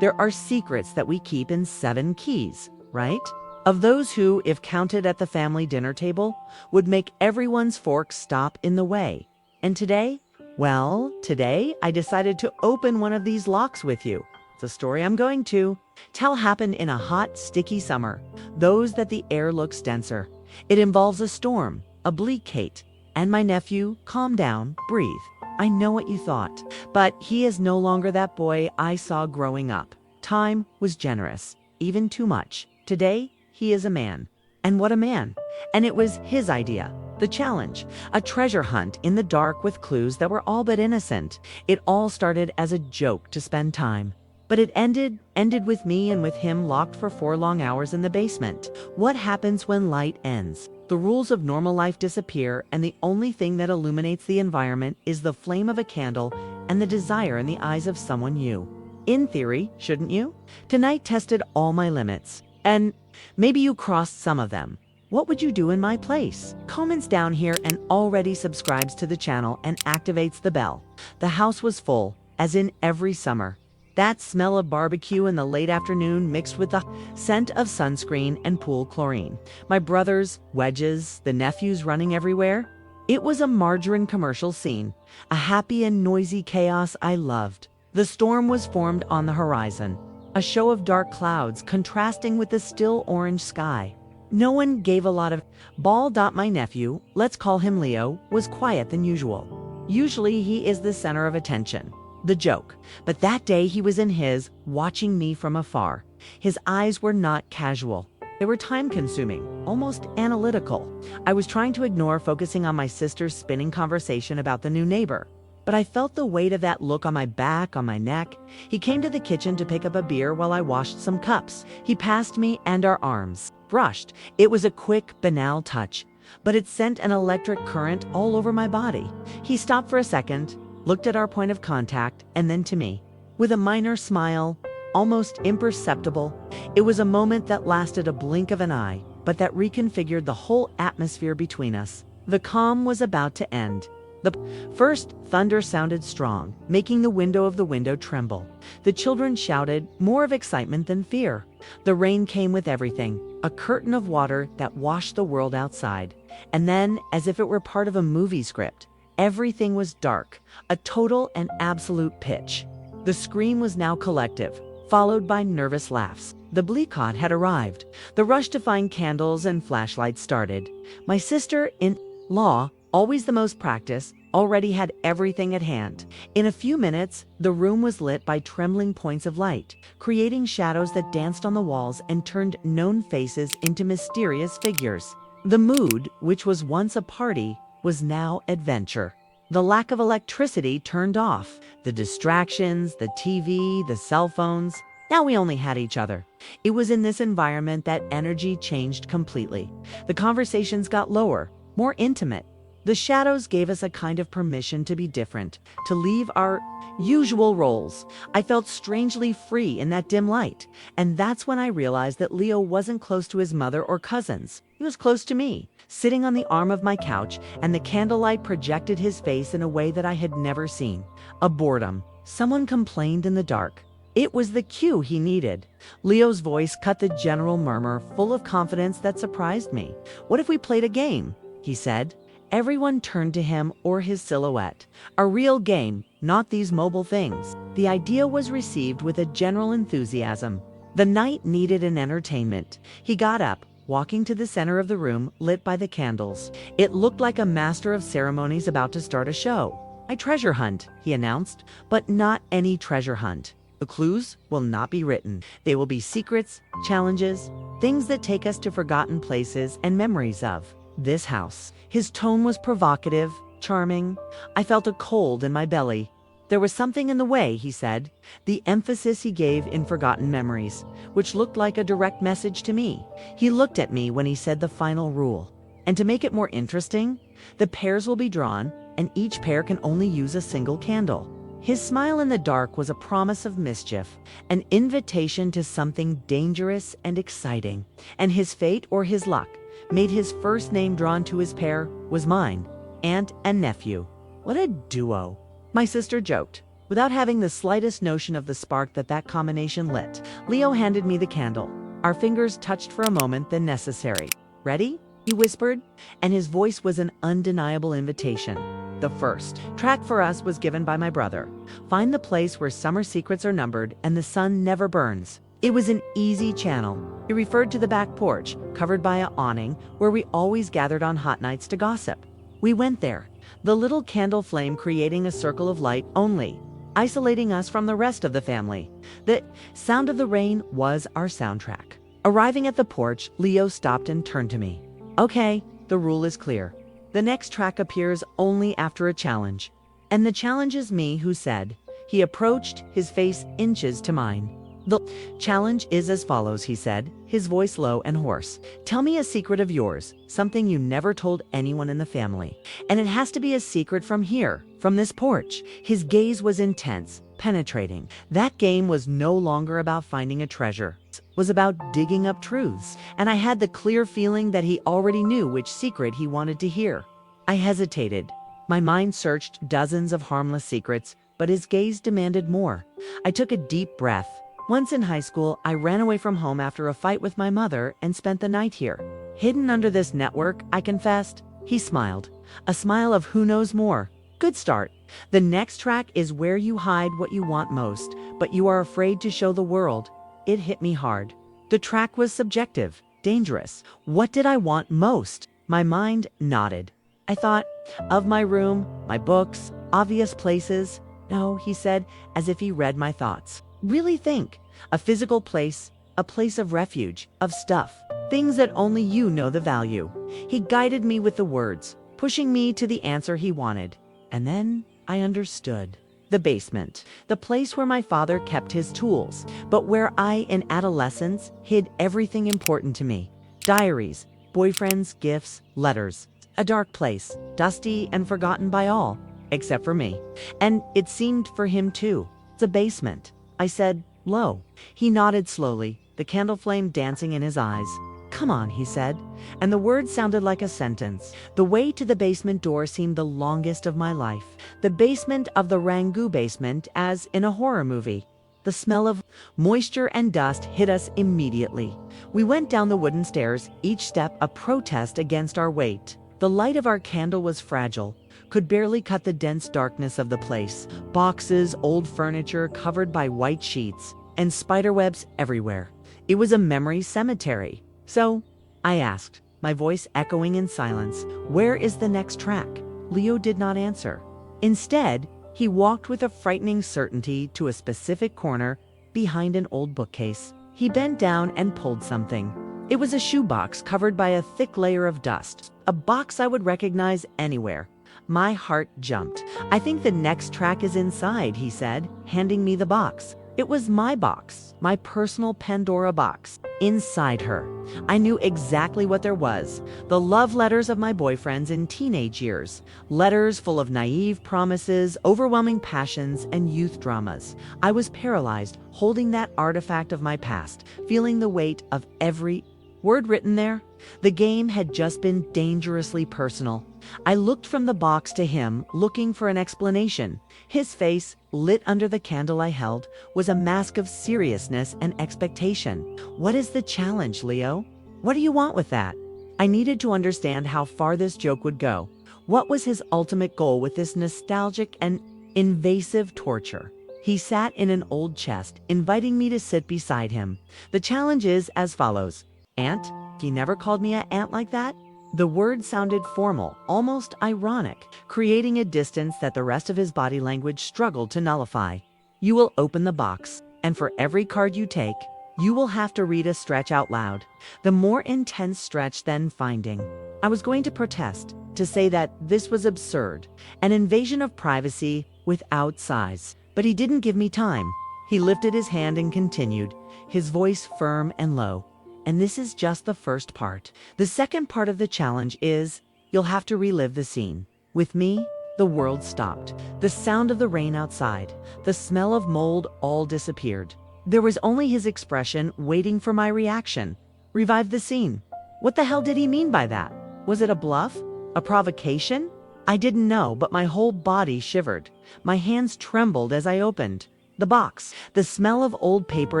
There are secrets that we keep in 7 keys, right? Of those who, if counted at the family dinner table, would make everyone's fork stop in the way. And today, well, today I decided to open one of these locks with you. The story I'm going to tell happened in a hot, sticky summer, those that the air looks denser. It involves a storm, a BLECAUTE, and my nephew. Calm down, breathe. I know what you thought, but he is no longer that boy I saw growing up. Time was generous, even too much. Today, he is a man. And what a man. And it was his idea. The challenge, a treasure hunt in the dark with clues that were all but innocent. It all started as a joke to spend time. But it ended with me and with him locked for 4 long hours in the basement. What happens when light ends? The rules of normal life disappear, and the only thing that illuminates the environment is the flame of a candle and the desire in the eyes of someone new. In theory, shouldn't you? Tonight tested all my limits. And maybe you crossed some of them. What would you do in my place? Comments down here and already subscribes to the channel and activates the bell. The house was full, as in every summer. That smell of barbecue in the late afternoon mixed with the scent of sunscreen and pool chlorine. My brothers, wedges, the nephews running everywhere. It was a margarine commercial scene, a happy and noisy chaos I loved. The storm was formed on the horizon, a show of dark clouds contrasting with the still orange sky. No one gave a lot of ball. My nephew, let's call him Leo, was quiet than usual. Usually he is the center of attention. The joke. But that day he was in his, watching me from afar. His eyes were not casual. They were time-consuming, almost analytical. I was trying to ignore focusing on my sister's spinning conversation about the new neighbor. But I felt the weight of that look on my back, on my neck. He came to the kitchen to pick up a beer while I washed some cups. He passed me and our arms brushed. It was a quick, banal touch, but it sent an electric current all over my body. He stopped for a second, looked at our point of contact, and then to me. With a minor smile, almost imperceptible, it was a moment that lasted a blink of an eye, but that reconfigured the whole atmosphere between us. The calm was about to end. The first thunder sounded strong, making the window tremble. The children shouted, more of excitement than fear. The rain came with everything, a curtain of water that washed the world outside. And then, as if it were part of a movie script, everything was dark, a total and absolute pitch. The scream was now collective, followed by nervous laughs. The BLECAUTE had arrived. The rush to find candles and flashlights started. My sister-in-law, always the most practiced, already had everything at hand. In a few minutes, the room was lit by trembling points of light, creating shadows that danced on the walls and turned known faces into mysterious figures. The mood, which was once a party, was now adventure. The lack of electricity turned off. The distractions, the TV, the cell phones. Now we only had each other. It was in this environment that energy changed completely. The conversations got lower, more intimate. The shadows gave us a kind of permission to be different, to leave our usual roles. I felt strangely free in that dim light. And that's when I realized that Leo wasn't close to his mother or cousins. He was close to me, sitting on the arm of my couch, and the candlelight projected his face in a way that I had never seen. A boredom. Someone complained in the dark. It was the cue he needed. Leo's voice cut the general murmur, full of confidence that surprised me. What if we played a game? He said. Everyone turned to him or his silhouette. A real game, not these mobile things. The idea was received with a general enthusiasm. The night needed an entertainment. He got up, walking to the center of the room, lit by the candles. It looked like a master of ceremonies about to start a show. "A treasure hunt," he announced, but not any treasure hunt. The clues will not be written. They will be secrets, challenges, things that take us to forgotten places and memories of this house. His tone was provocative, charming. I felt a cold in my belly. There was something in the way he said, the emphasis he gave in forgotten memories, which looked like a direct message to me. He looked at me when he said the final rule. And to make it more interesting, the pairs will be drawn, and each pair can only use a single candle. His smile in the dark was a promise of mischief, an invitation to something dangerous and exciting. And his fate or his luck made his first name drawn to his pair was mine, aunt and nephew. What a duo. My sister joked. Without having the slightest notion of the spark that combination lit, Leo handed me the candle. Our fingers touched for a moment, then necessary. "Ready?" he whispered, and his voice was an undeniable invitation. The first track for us was given by my brother. "Find the place where summer secrets are numbered and the sun never burns." It was an easy channel. He referred to the back porch, covered by an awning, where we always gathered on hot nights to gossip. We went there, the little candle flame creating a circle of light only, isolating us from the rest of the family. The sound of the rain was our soundtrack. Arriving at the porch, Leo stopped and turned to me. "Okay, the rule is clear. The next track appears only after a challenge. And the challenge is me," who said. He approached, his face inches to mine. "The challenge is as follows," he said, his voice low and hoarse. "Tell me a secret of yours, something you never told anyone in the family. And it has to be a secret from here, from this porch." His gaze was intense, penetrating. That game was no longer about finding a treasure. It was about digging up truths. And I had the clear feeling that he already knew which secret he wanted to hear. I hesitated. My mind searched dozens of harmless secrets, but his gaze demanded more. I took a deep breath. "Once in high school, I ran away from home after a fight with my mother and spent the night here. Hidden under this network," I confessed. He smiled. A smile of who knows more. "Good start. The next track is where you hide what you want most, but you are afraid to show the world." It hit me hard. The track was subjective, dangerous. What did I want most? My mind nodded. I thought of my room, my books, obvious places. "No," he said, as if he read my thoughts. "Really think. A physical place, a place of refuge, of stuff, things that only you know the value." He guided me with the words, pushing me to the answer he wanted. And then I understood. The basement, the place where my father kept his tools, but where I, in adolescence, hid everything important to me. Diaries, boyfriends, gifts, letters. A dark place, dusty and forgotten by all, except for me. And it seemed for him too. The basement. I said, "Low." He nodded slowly, the candle flame dancing in his eyes. "Come on," he said, and the words sounded like a sentence. The way to the basement door seemed the longest of my life. The basement of the Rangoon basement, as in a horror movie. The smell of moisture and dust hit us immediately. We went down the wooden stairs, each step a protest against our weight. The light of our candle was fragile, could barely cut the dense darkness of the place. Boxes, old furniture covered by white sheets, and spiderwebs everywhere. It was a memory cemetery. "So," I asked, my voice echoing in silence, "where is the next track?" Leo did not answer. Instead, he walked with a frightening certainty to a specific corner behind an old bookcase. He bent down and pulled something. It was a shoebox covered by a thick layer of dust, a box I would recognize anywhere. My heart jumped. "I think the next track is inside," he said, handing me the box. It was my box, my personal Pandora box. Inside her, I knew exactly what there was. The love letters of my boyfriends in teenage years. Letters full of naive promises, overwhelming passions, and youth dramas. I was paralyzed, holding that artifact of my past, feeling the weight of every word written there. The game had just been dangerously personal. I looked from the box to him, looking for an explanation. His face, lit under the candle I held, was a mask of seriousness and expectation. "What is the challenge, Leo? What do you want with that?" I needed to understand how far this joke would go. What was his ultimate goal with this nostalgic and invasive torture? He sat in an old chest, inviting me to sit beside him. "The challenge is as follows." "Aunt?" He never called me an aunt like that. The word sounded formal, almost ironic, creating a distance that the rest of his body language struggled to nullify. "You will open the box, and for every card you take, you will have to read a stretch out loud. The more intense stretch than finding." I was going to protest, to say that this was absurd, an invasion of privacy without size. But he didn't give me time. He lifted his hand and continued, his voice firm and low. "And this is just the first part. The second part of the challenge is, you'll have to relive the scene. With me, the world stopped. The sound of the rain outside, the smell of mold all disappeared. There was only his expression waiting for my reaction. Revive the scene. What the hell did he mean by that? Was it a bluff? A provocation? I didn't know, but my whole body shivered. My hands trembled as I opened the box. The smell of old paper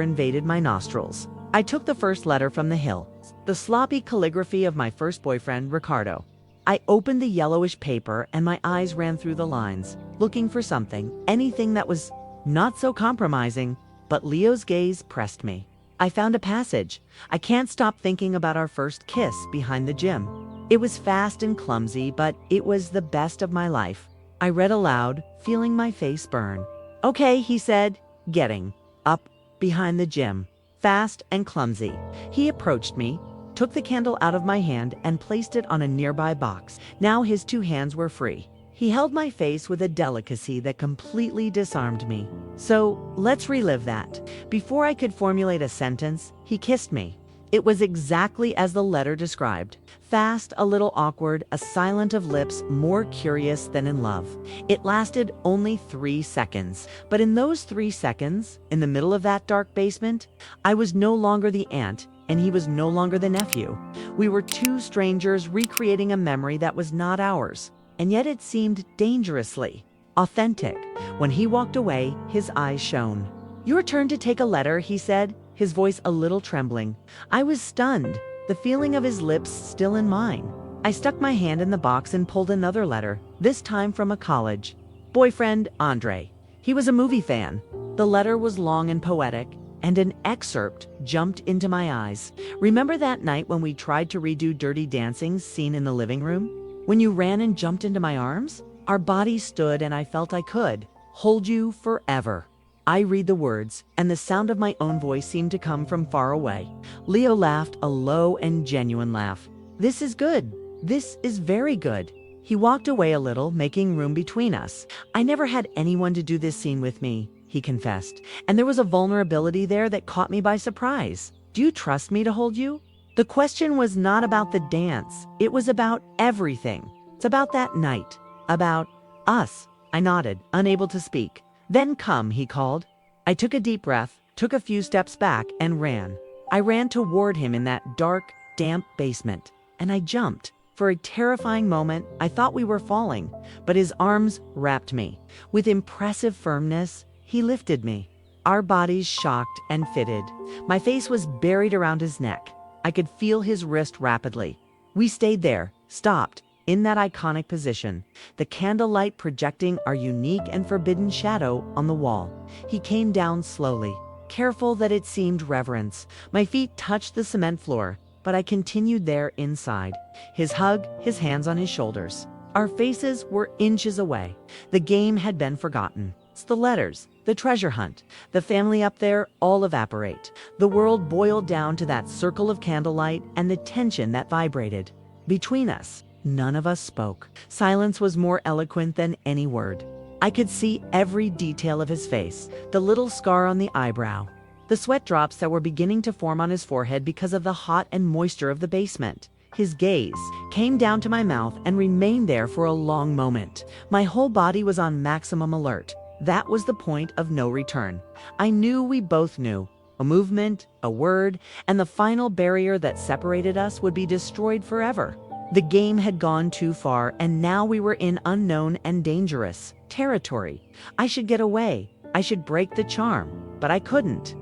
invaded my nostrils. I took the first letter from the hill, the sloppy calligraphy of my first boyfriend, Ricardo. I opened the yellowish paper and my eyes ran through the lines, looking for something, anything that was not so compromising, but Leo's gaze pressed me. I found a passage. I can't stop thinking about our first kiss behind the gym. It was fast and clumsy, but it was the best of my life. I read aloud, feeling my face burn. Okay, he said, getting up behind the gym, fast and clumsy. He approached me, took the candle out of my hand and placed it on a nearby box. Now his two hands were free. He held my face with a delicacy that completely disarmed me. So let's relive that. Before I could formulate a sentence, he kissed me. It was exactly as the letter described. Fast, a little awkward, a silent of lips, more curious than in love. It lasted only 3 seconds. But in those 3 seconds, in the middle of that dark basement, I was no longer the aunt, and he was no longer the nephew. We were two strangers recreating a memory that was not ours. And yet it seemed dangerously authentic. When he walked away, his eyes shone. Your turn to take a letter, he said, his voice a little trembling. I was stunned, the feeling of his lips still in mine. I stuck my hand in the box and pulled another letter, this time from a college boyfriend, Andre. He was a movie fan. The letter was long and poetic, and an excerpt jumped into my eyes. Remember that night when we tried to redo Dirty Dancing's scene in the living room? When you ran and jumped into my arms? Our bodies stood and I felt I could hold you forever. I read the words, and the sound of my own voice seemed to come from far away. Leo laughed, a low and genuine laugh. This is good. This is very good. He walked away a little, making room between us. I never had anyone to do this scene with me, he confessed, and there was a vulnerability there that caught me by surprise. Do you trust me to hold you? The question was not about the dance. It was about everything. It's about that night. About us. I nodded, unable to speak. Then come, he called. I took a deep breath, took a few steps back, and ran. I ran toward him in that dark, damp basement, and I jumped. For a terrifying moment, I thought we were falling, but his arms wrapped me. With impressive firmness, he lifted me. Our bodies shocked and fitted. My face was buried around his neck. I could feel his wrist rapidly. We stayed there, stopped, in that iconic position, the candlelight projecting our unique and forbidden shadow on the wall. He came down slowly, careful that it seemed reverence. My feet touched the cement floor, but I continued there inside. His hug, his hands on his shoulders. Our faces were inches away. The game had been forgotten. It's the letters, the treasure hunt, the family up there all evaporate. The world boiled down to that circle of candlelight and the tension that vibrated. Between us, none of us spoke. Silence was more eloquent than any word. I could see every detail of his face, the little scar on the eyebrow, the sweat drops that were beginning to form on his forehead because of the hot and moisture of the basement. His gaze came down to my mouth and remained there for a long moment. My whole body was on maximum alert. That was the point of no return. I knew we both knew. A movement, a word, and the final barrier that separated us would be destroyed forever. The game had gone too far, and now we were in unknown and dangerous territory. I should get away. I should break the charm, but I couldn't.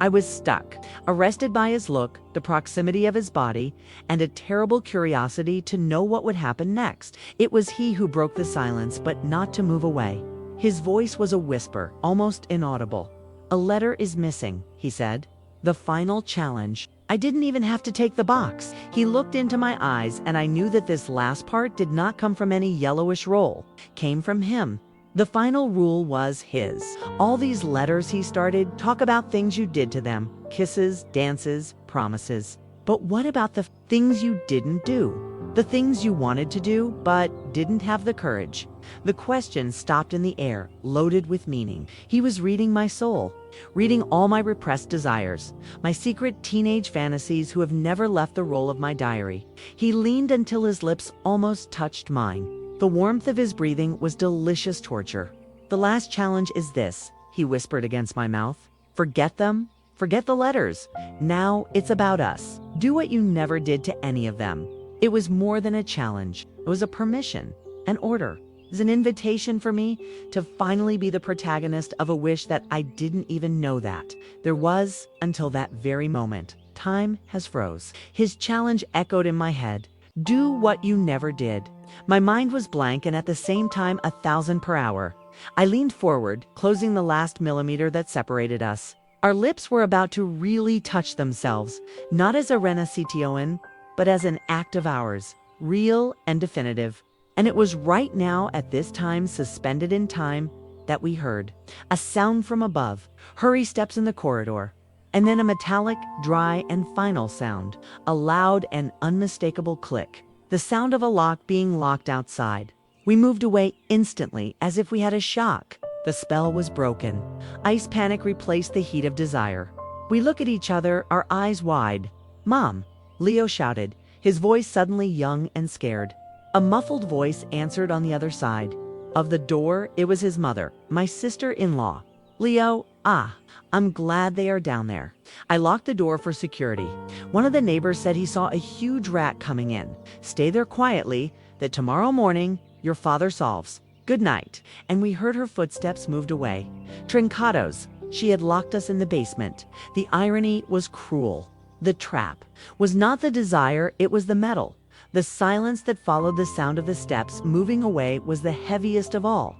I was stuck, arrested by his look, the proximity of his body, and a terrible curiosity to know what would happen next. It was he who broke the silence, but not to move away. His voice was a whisper, almost inaudible. A letter is missing, he said. The final challenge. I didn't even have to take the box. He looked into my eyes, and I knew that this last part did not come from any yellowish roll. Came from him. The final rule was his. All these letters he started talk about things you did to them. Kisses, dances, promises. But what about the things you didn't do? The things you wanted to do, but didn't have the courage. The question stopped in the air, loaded with meaning. He was reading my soul, reading all my repressed desires, my secret teenage fantasies who have never left the roll of my diary. He leaned until his lips almost touched mine. The warmth of his breathing was delicious torture. The last challenge is this, he whispered against my mouth. Forget them. Forget the letters. Now it's about us. Do what you never did to any of them. It was more than a challenge. It was a permission. and order. It was an invitation for me to finally be the protagonist of a wish that I didn't even know that there was until that very moment. Time has froze. His challenge echoed in my head. Do what you never did. My mind was blank and at the same time 1,000 per hour. I leaned forward, closing the last millimeter that separated us. Our lips were about to really touch themselves, not as a renacitioin, but as an act of ours, real and definitive. And it was right now at this time, suspended in time, that we heard a sound from above, hurry steps in the corridor, and then a metallic, dry, and final sound, a loud and unmistakable click, the sound of a lock being locked outside. We moved away instantly as if we had a shock. The spell was broken. Ice panic replaced the heat of desire. We look at each other, our eyes wide. "Mom," Leo shouted, his voice suddenly young and scared. A muffled voice answered on the other side. Of the door, it was his mother, my sister-in-law. "Leo, I'm glad they are down there." I locked the door for security. One of the neighbors said he saw a huge rat coming in. "Stay there quietly, that tomorrow morning your father solves. Good night." And we heard her footsteps moved away. Trincados. She had locked us in the basement. The irony was cruel. The trap was not the desire, it was the metal. The silence that followed the sound of the steps moving away was the heaviest of all.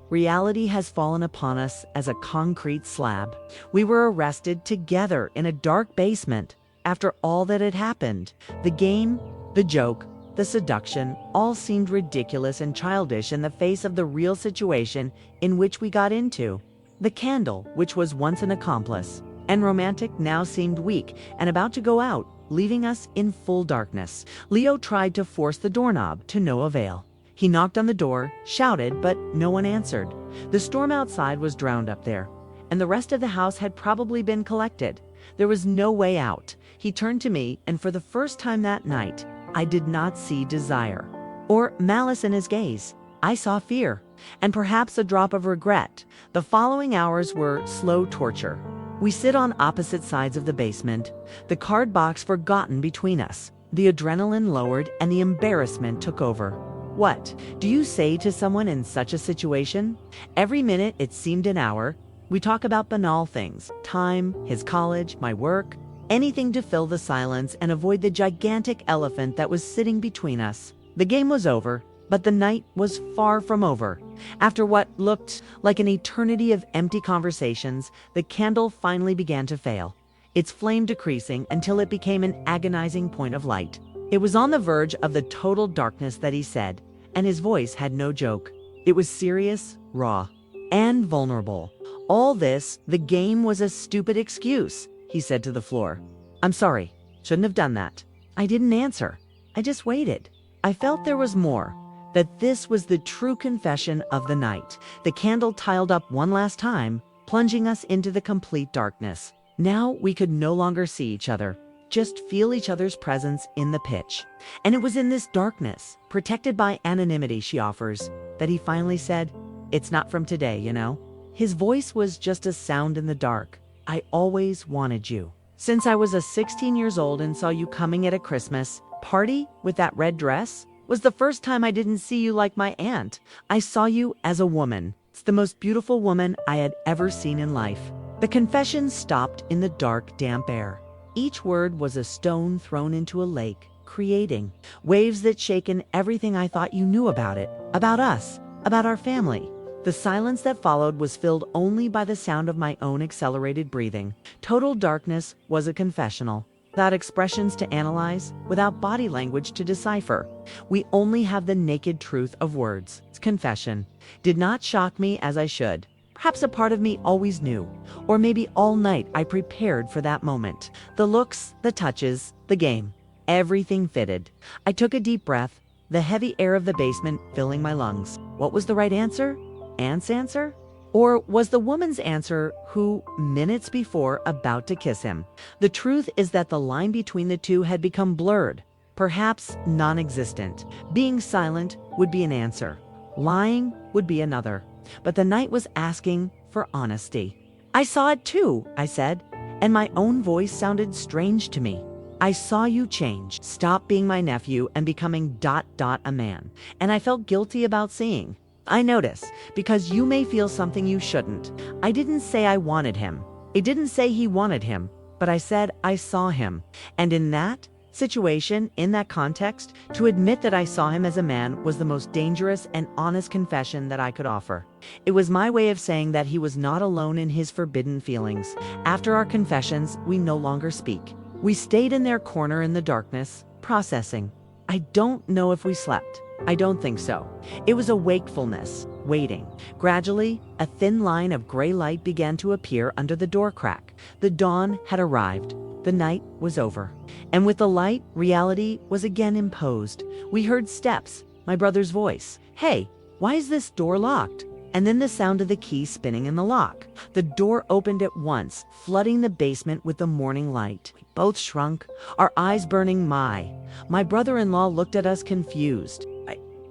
Reality has fallen upon us as a concrete slab. We were arrested together in a dark basement. After all that had happened, the game, the joke, the seduction, all seemed ridiculous and childish in the face of the real situation in which we got into. The candle, which was once an accomplice and romantic, now seemed weak and about to go out, leaving us in full darkness. Leo tried to force the doorknob, to no avail. He knocked on the door, shouted, but no one answered. The storm outside was drowned up there, and the rest of the house had probably been collected. There was no way out. He turned to me, and for the first time that night, I did not see desire or malice in his gaze. I saw fear, and perhaps a drop of regret. The following hours were slow torture. We sit on opposite sides of the basement, the card box forgotten between us. The adrenaline lowered and the embarrassment took over. What do you say to someone in such a situation? Every minute it seemed an hour. We talk about banal things, time, his college, my work, anything to fill the silence and avoid the gigantic elephant that was sitting between us. The game was over, but the night was far from over. After what looked like an eternity of empty conversations, the candle finally began to fail, its flame decreasing until it became an agonizing point of light. It was on the verge of the total darkness that he said, and his voice had no joke. It was serious, raw, and vulnerable. "All this, the game, was a stupid excuse," he said to the floor. "I'm sorry. Shouldn't have done that." I didn't answer. I just waited. I felt there was more, that this was the true confession of the night. The candle tiled up one last time, plunging us into the complete darkness. Now we could no longer see each other, just feel each other's presence in the pitch. And it was in this darkness, protected by anonymity she offers, that he finally said, "It's not from today, you know." His voice was just a sound in the dark. "I always wanted you. Since I was 16 years old and saw you coming at a Christmas party with that red dress, was the first time I didn't see you like my aunt. I saw you as a woman. It's the most beautiful woman I had ever seen in life." The confession stopped in the dark, damp air. Each word was a stone thrown into a lake, creating waves that shaken everything I thought you knew about it, about us, about our family. The silence that followed was filled only by the sound of my own accelerated breathing. Total darkness was a confessional. Without expressions to analyze, without body language to decipher. We only have the naked truth of words. Confession did not shock me as I should. Perhaps a part of me always knew, or maybe all night I prepared for that moment. The looks, the touches, the game, everything fitted. I took a deep breath, the heavy air of the basement filling my lungs. What was the right answer? Aunt's answer? Or was the woman's answer who, minutes before, about to kiss him? The truth is that the line between the two had become blurred, perhaps non-existent. Being silent would be an answer. Lying would be another. But the night was asking for honesty. "I saw it too," I said, and my own voice sounded strange to me. I saw you change, stop being my nephew and becoming a man. And I felt guilty about seeing. I notice, because you may feel something you shouldn't. I didn't say I wanted him. I didn't say he wanted him, but I said I saw him. And in that situation, in that context, to admit that I saw him as a man was the most dangerous and honest confession that I could offer. It was my way of saying that he was not alone in his forbidden feelings. After our confessions, we no longer speak. We stayed in their corner in the darkness, processing. I don't know if we slept. I don't think so. It was a wakefulness, waiting. Gradually, a thin line of gray light began to appear under the door crack. The dawn had arrived. The night was over. And with the light, reality was again imposed. We heard steps, my brother's voice. "Hey, why is this door locked?" And then the sound of the key spinning in the lock. The door opened at once, flooding the basement with the morning light. We both shrunk, our eyes burning. My brother-in-law looked at us confused.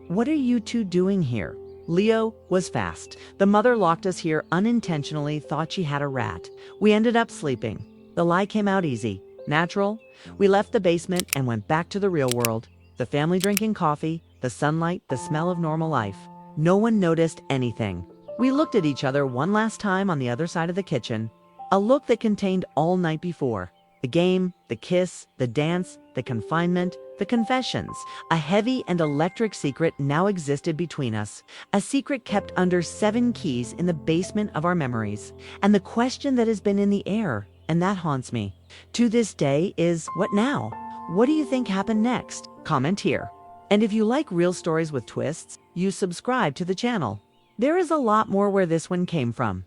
"What are you two doing here?" Leo was fast. The mother locked us here unintentionally, thought she had a rat. We ended up sleeping. The lie came out easy, natural. We left the basement and went back to the real world. The family drinking coffee, the sunlight, the smell of normal life. No one noticed anything. We looked at each other one last time on the other side of the kitchen. A look that contained all night before. The game, the kiss, the dance, the confinement, the confessions. A heavy and electric secret now existed between us. A secret kept under 7 keys in the basement of our memories. And the question that has been in the air, and that haunts me to this day, is what now? What do you think happened next? Comment here. And if you like real stories with twists, you subscribe to the channel. There is a lot more where this one came from.